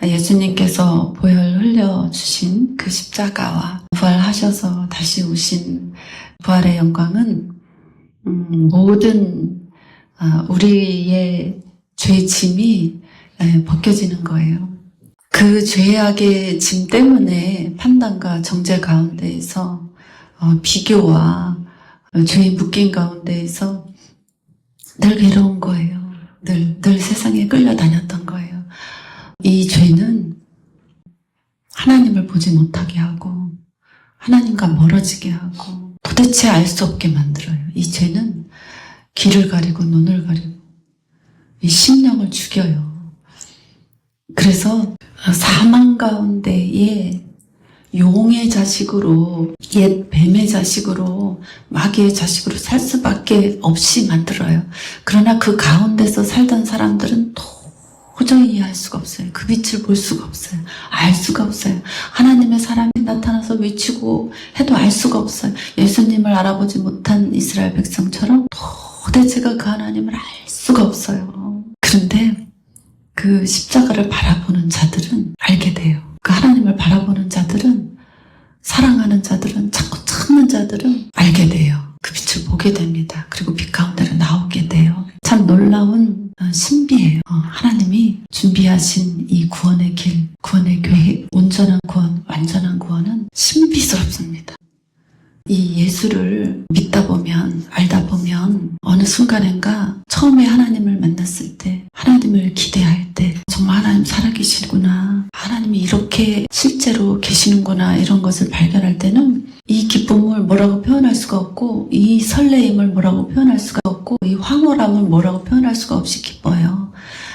예수님께서 보혈 흘려주신 그 십자가와 부활하셔서 다시 오신 부활의 영광은 모든 우리의 죄 짐이 벗겨지는 거예요. 그 죄악의 짐 때문에 판단과 정죄 가운데에서 비교와 죄의 묶임 가운데에서 늘 괴로운 거예요. 늘 세상에 끌려다녔던 거예요. 이 죄는 하나님을 보지 못하게 하고 하나님과 멀어지게 하고 도대체 알 수 없게 만들어요. 이 죄는 귀를 가리고 눈을 가리고 이 심령을 죽여요. 그래서 사망 가운데에 용의 자식으로, 옛 뱀의 자식으로, 마귀의 자식으로 살 수밖에 없이 만들어요. 그러나 그 가운데서 살던 사람들은 도저히 이해할 수가 없어요. 그 빛을 볼 수가 없어요. 알 수가 없어요. 하나님의 사람이 나타나서 외치고 해도 알 수가 없어요. 예수님을 알아보지 못한 이스라엘 백성처럼 도대체가 그 하나님을 알 수가 없어요. 그런데 그 십자가를 바라보는 자들은 알게 돼요. 그 하나님을 바라보는 자들은, 사랑하는 자들은, 자꾸 찾는 자들은 알게 돼요. 그 빛을 보게 됩니다. 그리고 빛 가운데로 나오게 돼요. 참 놀라운 신비예요. 하나님이 준비하신 이 구원의 길, 구원의 계획, 온전한 구원, 완전한 구원은 신비스럽습니다. 이 예수를 믿다 보면, 알다 보면 어느 순간인가 처음에 하나님을 만났을 때, 하나님을 기대할 때 정말 하나님 살아계시구나, 하나님이 이렇게 실제로 계시는구나, 이런 것을 발견할 때는 이 기쁨을 뭐라고 표현할 수가 없고, 이 설레임을 뭐라고 표현할 수가 없고, 이 황홀함을 뭐라고 표현할 수가 없이 기뻐요.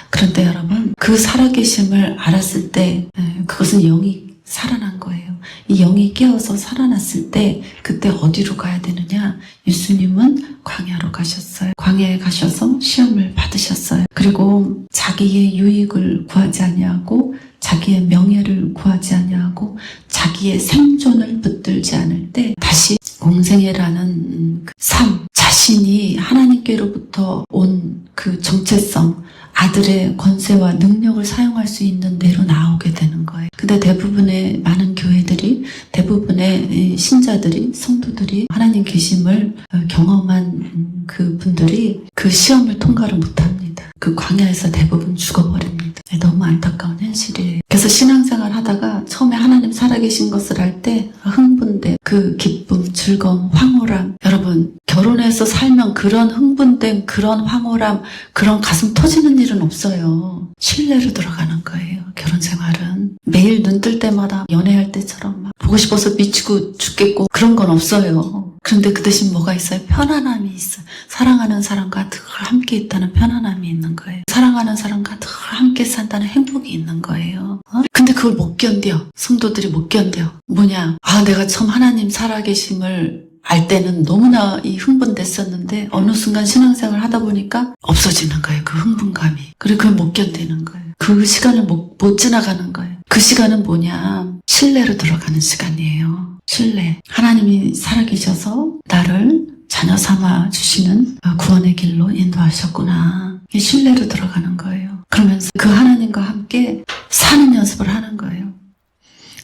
그런데 여러분, 그 살아계심을 알았을 때 그것은 영이 살아난 거예요. 이 영이 깨어서 살아났을 때 그때 어디로 가야 되느냐? 예수님은 광야로 가셨어요. 광야에 가셔서 시험을 받으셨어요. 그리고 자기의 유익을 구하지 아니하고 자기의 명예를 구하지 아니하고 자기의 생존을 붙들지 않을 때 다시 공생애라는 그 삶, 자신이 하나님께로부터 온 그 정체성, 아들의 권세와 능력을 사용할 수 있는 데로 나오게 되는 거예요. 근데 대부분의 많은 교회들이, 대부분의 신자들이, 성도들이 하나님 계심을 경험한 그 분들이 그 시험을 통과를 못합니다. 그 광야에서 대부분 죽어버립니다. 너무 안타까운 현실이에요. 그래서 신앙생활 하다가 처음에 하나님 살아계신 것을 알 때 흥분돼, 그 기쁨, 즐거움, 황홀함. 여러분, 결혼해서 살면 그런 흥분됨, 그런 황홀함, 그런 가슴 터지는 일은 없어요. 신뢰로 들어가는 거예요. 결혼생활은 매일 눈 뜰 때마다 연애할 때처럼 막 보고 싶어서 미치고 죽겠고 그런 건 없어요. 그런데 그 대신 뭐가 있어요? 편안함이 있어요. 사랑하는 사람과 늘 함께 있다는 편안함이 있는 거예요. 사랑하는 사람과 늘 함께 산다는 행복이 있는 거예요. 근데 그걸 못 견뎌. 성도들이 못 견뎌. 뭐냐? 내가 처음 하나님 살아계심을 알 때는 너무나 이 흥분됐었는데 어느 순간 신앙생활을 하다 보니까 없어지는 거예요. 그 흥분감이. 그리고 그걸 못 견디는 거예요. 그 시간을 못 지나가는 거예요. 그 시간은 뭐냐? 신뢰로 들어가는 시간이에요. 신뢰. 하나님이 살아계셔서 나를 자녀 삼아 주시는 구원의 길로 인도하셨구나. 이 신뢰로 들어가는 거예요. 그러면서 그 하나님과 함께 사는 연습을 하는 거예요.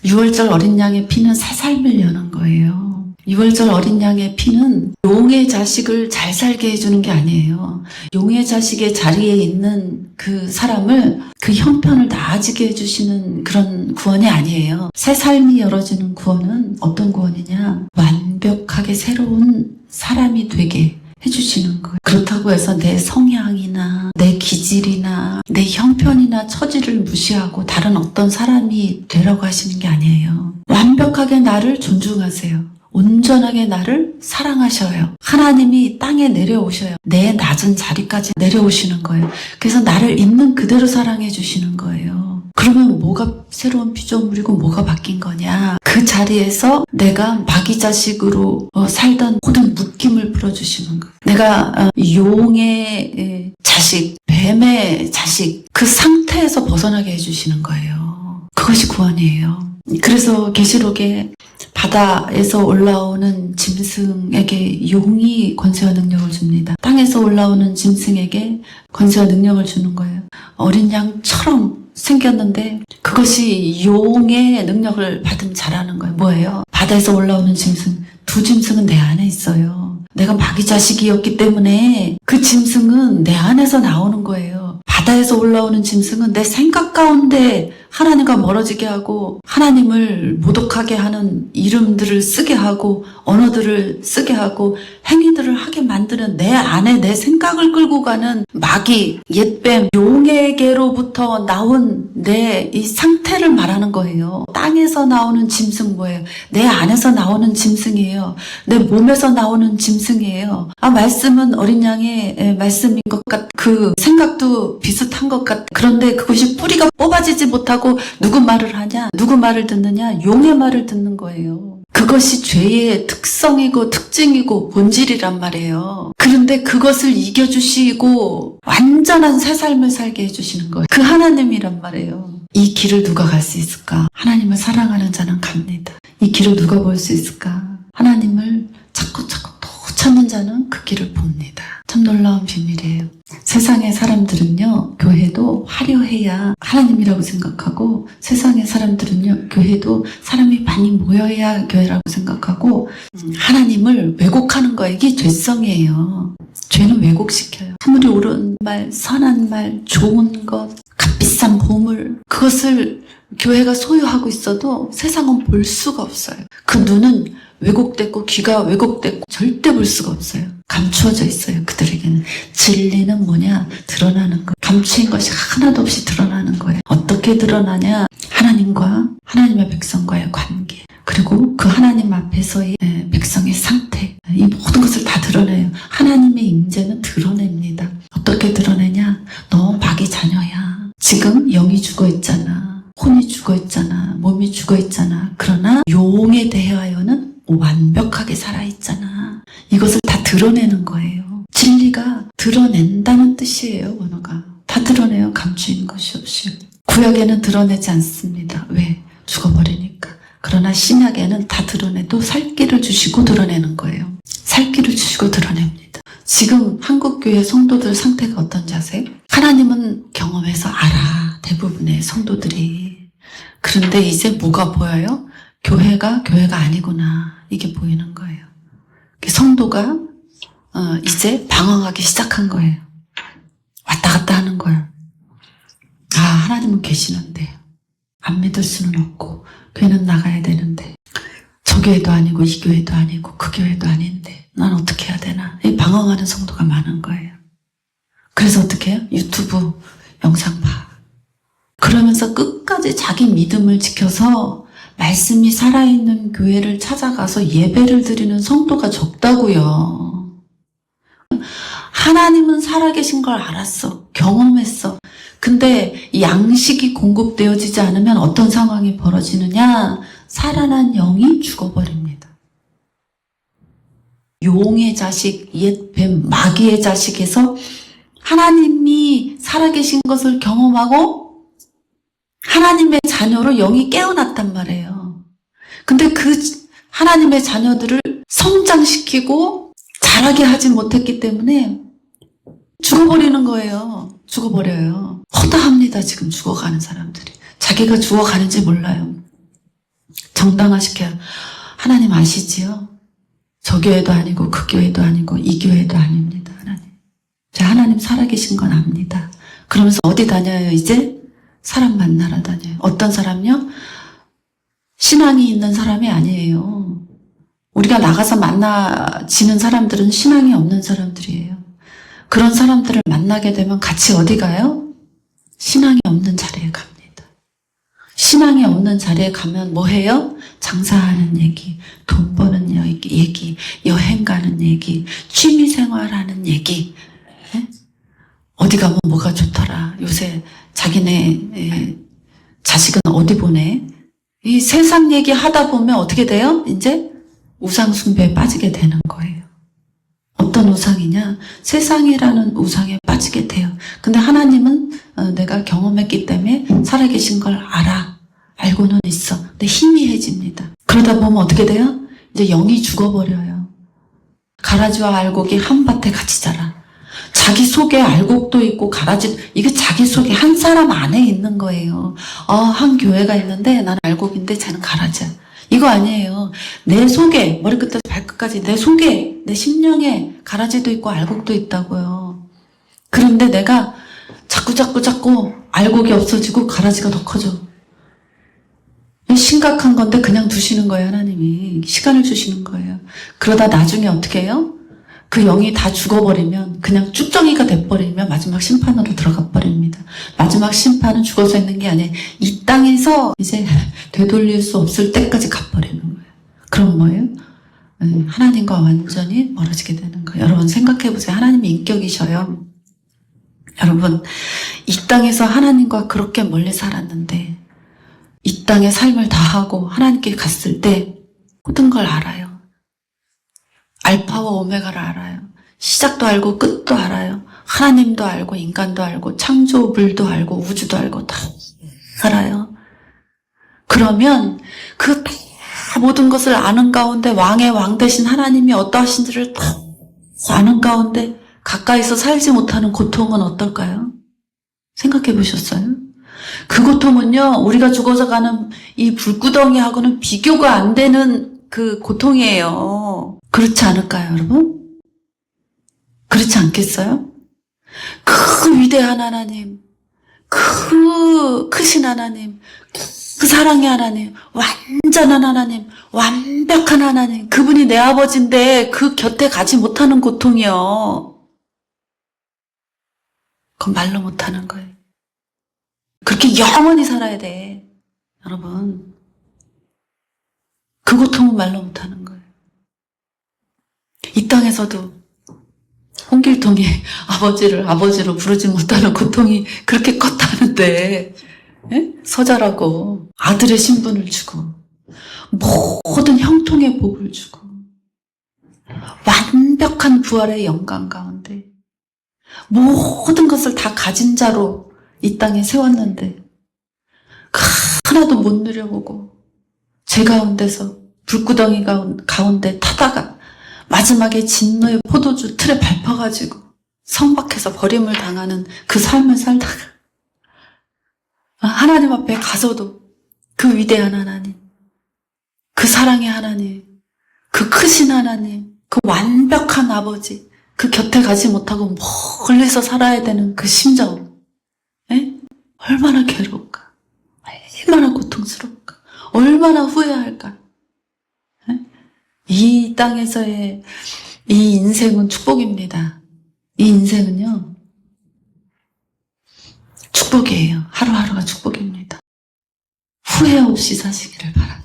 6월절 어린 양의 피는 새 삶을 여는 거예요. 6월절 어린 양의 피는 용의 자식을 잘 살게 해주는 게 아니에요. 용의 자식의 자리에 있는 그 사람을, 그 형편을 나아지게 해주시는 그런 구원이 아니에요. 새 삶이 열어지는 구원은 어떤 구원이냐? 완벽하게 새로운 사람이 되게 해주시는 거예요. 그렇다고 해서 내 성향이나 내 기질이나 내 형편이나 처지를 무시하고 다른 어떤 사람이 되라고 하시는 게 아니에요. 완벽하게 나를 존중하세요. 온전하게 나를 사랑하셔요. 하나님이 땅에 내려오셔요. 내 낮은 자리까지 내려오시는 거예요. 그래서 나를 있는 그대로 사랑해 주시는 거예요. 그러면 뭐가 새로운 피조물이고 뭐가 바뀐 거냐? 그 자리에서 내가 마귀 자식으로 살던 모든 묶임을 풀어주시는 거예요. 내가 용의 자식, 뱀의 자식, 그 상태에서 벗어나게 해주시는 거예요. 그것이 구원이에요. 그래서 계시록에 바다에서 올라오는 짐승에게 용이 권세와 능력을 줍니다. 땅에서 올라오는 짐승에게 권세와 능력을 주는 거예요. 어린 양처럼 생겼는데 그것이 용의 능력을 받으면 잘하는 거예요. 뭐예요? 바다에서 올라오는 짐승, 두 짐승은 내 안에 있어요. 내가 마귀 자식이었기 때문에 그 짐승은 내 안에서 나오는 거예요. 바다에서 올라오는 짐승은 내 생각 가운데 하나님과 멀어지게 하고 하나님을 모독하게 하는 이름들을 쓰게 하고 언어들을 쓰게 하고 행위들을 하게 만드는 내 안에 내 생각을 끌고 가는 마귀, 옛뱀, 용에게로부터 나온 내 이 상태를 말하는 거예요. 땅에서 나오는 짐승 뭐예요? 내 안에서 나오는 짐승이에요. 내 몸에서 나오는 짐승이에요. 말씀은 어린 양의 말씀인 것 같, 그 생각도 비슷한 것 같. 그런데 그것이 뿌리가 뽑아지지 못하고 누구 말을 하냐? 누구 말을 듣느냐? 용의 말을 듣는 거예요. 그것이 죄의 특성이고 특징이고 본질이란 말이에요. 그런데 그것을 이겨주시고 완전한 새 삶을 살게 해주시는 거예요. 그 하나님이란 말이에요. 이 길을 누가 갈 수 있을까? 하나님을 사랑하는 자는 갑니다. 이 길을 누가 볼 수 있을까? 하나님을 찾고 또 찾는 자는 그 길을 봅니다. 참 놀라운 비밀이에요. 세상의 사람들은요, 교회도 화려해야 하나님이라고 생각하고, 세상의 사람들은요, 교회도 사람이 많이 모여야 교회라고 생각하고, 하나님을 왜곡하는 거예요. 이게 죄성이에요. 죄는 왜곡시켜요. 참으리 옳은 말, 선한 말, 좋은 것, 값비싼 보물, 그것을 교회가 소유하고 있어도 세상은 볼 수가 없어요. 그 눈은 왜곡됐고 귀가 왜곡됐고 절대 볼 수가 없어요. 감추어져 있어요. 그들에게는. 진리는 뭐냐? 드러나는 거. 감추인 것이 하나도 없이 드러나는 거예요. 어떻게 드러나냐? 하나님과 하나님의 백성과의 관계, 그리고 그 하나님 앞에서의 백성의 상태, 이 모든 것을 다 드러내요. 하나님의 임재는 드러냅니다. 어떻게 드러내냐? 너 마귀 자녀야. 지금 영이 죽어 있잖아. 혼이 죽어 있잖아. 몸이 죽어 있잖아. 그러나 용에 대하여는 완벽하게 살아있잖아. 이것을 다 드러내는 거예요. 진리가 드러낸다는 뜻이에요. 언어가 다 드러내요. 감추인 것이 없이. 구약에는 드러내지 않습니다. 왜? 죽어버리니까. 그러나 신약에는 다 드러내도 살 길을 주시고 드러내는 거예요. 살 길을 주시고 드러냅니다. 지금 한국교회 성도들 상태가 어떤지 아세요? 하나님은 경험해서 알아. 대부분의 성도들이. 그런데 이제 뭐가 보여요? 교회가 아니구나. 이게 보이는 거예요. 성도가 이제 방황하기 시작한 거예요. 왔다 갔다 하는 거예요. 하나님은 계시는데 안 믿을 수는 없고 교회는 나가야 되는데 저 교회도 아니고 이 교회도 아니고 그 교회도 아닌데 난 어떻게 해야 되나. 이 방황하는 성도가 많은 거예요. 그래서 어떻게 해요? 유튜브 영상 봐. 그러면서 끝까지 자기 믿음을 지켜서 말씀이 살아있는 교회를 찾아가서 예배를 드리는 성도가 적다고요. 하나님은 살아계신 걸 알았어. 경험했어. 근데 양식이 공급되어지지 않으면 어떤 상황이 벌어지느냐? 살아난 영이 죽어버립니다. 용의 자식, 옛뱀, 마귀의 자식에서 하나님이 살아계신 것을 경험하고 하나님의 자녀로 영이 깨어났단 말이에요. 근데 그 하나님의 자녀들을 성장시키고 자라게 하지 못했기 때문에 죽어버리는 거예요. 죽어버려요. 허다합니다. 지금 죽어가는 사람들이. 자기가 죽어가는지 몰라요. 정당화시켜요. 하나님 아시지요? 저 교회도 아니고 그 교회도 아니고 이 교회도 아닙니다. 하나님 살아계신 건 압니다. 그러면서 어디 다녀요? 이제 사람 만나러 다녀요. 어떤 사람요? 신앙이 있는 사람이 아니에요. 우리가 나가서 만나지는 사람들은 신앙이 없는 사람들이에요. 그런 사람들을 만나게 되면 같이 어디 가요? 신앙이 없는 자리에 갑니다. 신앙이 없는 자리에 가면 뭐 해요? 장사하는 얘기, 돈 버는 얘기, 여행 가는 얘기, 취미생활하는 얘기. 어디 가면 뭐가 좋더라. 요새 자기네 자식은 어디 보내? 이 세상 얘기 하다 보면 어떻게 돼요? 이제 우상 숭배에 빠지게 되는 거예요. 어떤 우상이냐? 세상이라는 우상에 빠지게 돼요. 근데 하나님은 내가 경험했기 때문에 살아계신 걸 알아. 알고는 있어. 근데 희미해집니다. 그러다 보면 어떻게 돼요? 이제 영이 죽어버려요. 가라지와 알곡이 한 밭에 같이 자라. 자기 속에 알곡도 있고 가라지, 이게 자기 속에 한 사람 안에 있는 거예요. 한 교회가 있는데 나는 알곡인데 쟤는 가라지야. 이거 아니에요. 내 속에, 머리끝에서 발끝까지 내 속에, 내 심령에 가라지도 있고 알곡도 있다고요. 그런데 내가 자꾸 알곡이 없어지고 가라지가 더 커져. 심각한 건데 그냥 두시는 거예요, 하나님이. 시간을 주시는 거예요. 그러다 나중에 어떻게 해요? 그 영이 다 죽어버리면, 그냥 쭉정이가 돼버리면 마지막 심판으로 들어가 버립니다. 마지막 심판은 죽어서 있는 게 아니에요. 이 땅에서 이제 되돌릴 수 없을 때까지 가버리는 거예요. 그럼 뭐예요? 하나님과 완전히 멀어지게 되는 거예요. 여러분 생각해보세요. 하나님이 인격이셔요. 여러분, 이 땅에서 하나님과 그렇게 멀리 살았는데 이 땅의 삶을 다하고 하나님께 갔을 때 모든 걸 알아요. 알파와 오메가를 알아요. 시작도 알고 끝도 알아요. 하나님도 알고 인간도 알고 창조물도 알고 우주도 알고 다 알아요. 그러면 그 모든 것을 아는 가운데 왕의 왕 되신 하나님이 어떠하신지를 다 아는 가운데 가까이서 살지 못하는 고통은 어떨까요? 생각해 보셨어요? 그 고통은요, 우리가 죽어서 가는 이 불구덩이하고는 비교가 안 되는 그 고통이에요. 그렇지 않을까요, 여러분? 그렇지 않겠어요? 그 위대한 하나님, 그 크신 하나님, 그 사랑의 하나님, 완전한 하나님, 완벽한 하나님, 그분이 내 아버지인데 그 곁에 가지 못하는 고통이요. 그건 말로 못하는 거예요. 그렇게 영원히 살아야 돼, 여러분. 그 고통은 말로 못하는 거예요. 이 땅에서도 홍길동이 아버지를 아버지로 부르지 못하는 고통이 그렇게 컸다는데, 예? 서자라고 아들의 신분을 주고 모든 형통의 복을 주고 완벽한 부활의 영광 가운데 모든 것을 다 가진 자로 이 땅에 세웠는데 하나도 못 누려보고 제 가운데서 불구덩이 가운데 타다가 마지막에 진노의 포도주 틀에 밟혀가지고 성박해서 버림을 당하는 그 삶을 살다가 하나님 앞에 가서도 그 위대한 하나님, 그 사랑의 하나님, 그 크신 하나님, 그 완벽한 아버지, 그 곁에 가지 못하고 멀리서 살아야 되는 그 심정, 에? 얼마나 괴로울까? 얼마나 고통스러울까? 얼마나 후회할까? 에? 이 땅에서의 이 인생은 축복입니다. 이 인생은요, 축복이에요. 하루하루가 축복입니다. 후회 없이 사시기를 바랍니다.